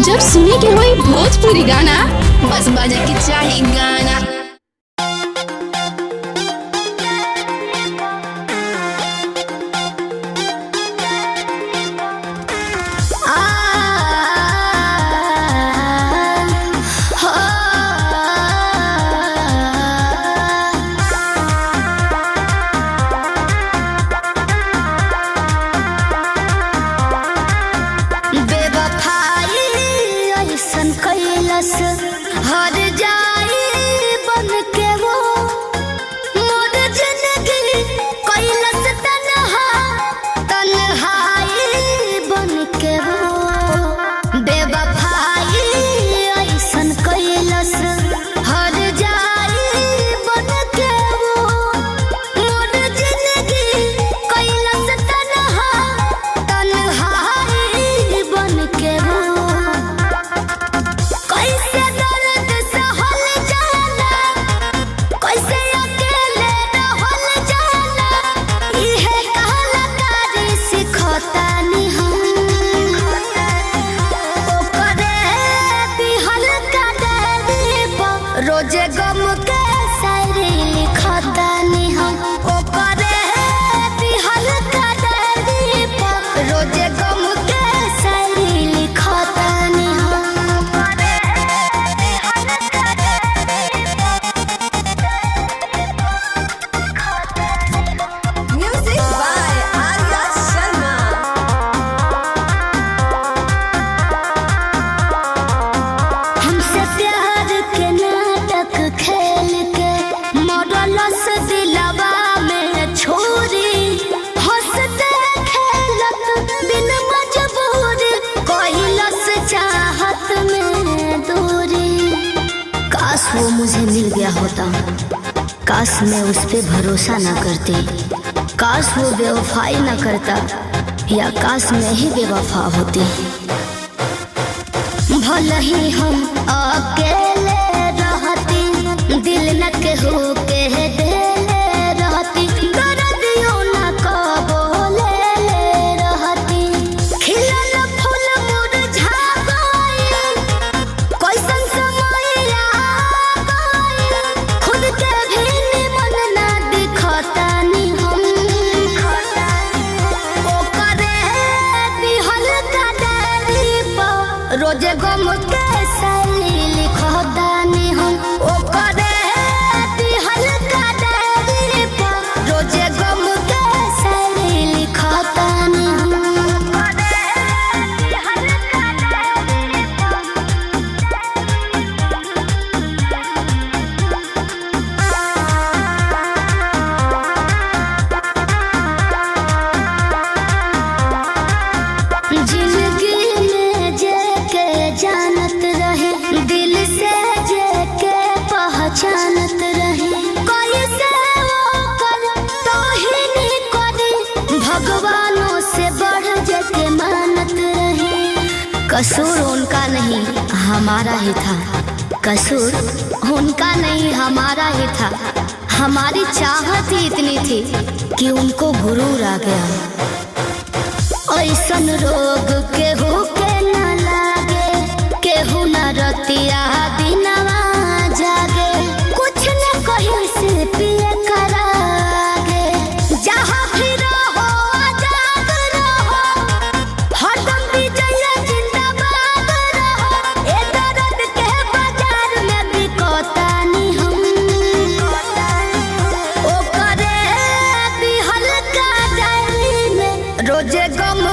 जब सुने के होई भोजपुरी गाना, बस बजे के चाही गाना। हर जाई बन के वो मोर जिंदगी कैलस तन्हा तन्हाई बन के वो बेवफाई ऐसन कैलस। हर जाई बन के वो मोर जिंदगी कैलस तन्हा तन्हाई बन के वो। रोजे गम के शायरी लिखतानी हम ओकरे दिहल का डायरी पर। रोजे गम के शायरी लिखतानी हम ओकरे दिहल का डायरी पर। Music by Arya Sharma. हमसे प्यार के खेल के मॉडलस दिलवा में छोरी हंसते खेलत बिन मजबूरी कहलस चाहत में दूरी। काश वो मुझे मिल गया होता, काश मैं उस पे भरोसा ना करती, काश वो बेवफाई ना करता, या काश मैं ही बेवफा होती। भले ही हम अकेले दिल न केहू के देले रहती, दर्दियों न कबो ले रहती। खिलल फूल मुरझा गइल, कैसन समय आ गइल, खुद के भी निमन ना दिखतानी हम। ओकरे दिहल का डायरी पर रोजे गम के शायरी लिखतानी हम ओकरे जानत रहे कैसे वो कर तो ही नहीं करी, भगवानों से बढ़ के मानत रहे। कसूर उनका नहीं हमारा ही था, कसूर उनका नहीं हमारा ही था। हमारी चाहत ही इतनी थी कि उनको गुरूर आ गया। ऐसन रोग केहू के न लागे, केहू न रतिया दिनवा जागे, कुछ न कहीं से पिए करागे। जहाँ भी रहो आजाद रहो, हरदम विजय जिंदाबाद रहो। ए दर्द के बाजार में बिकतानी हम ओकरे दिहल का डायरी में रोजे गम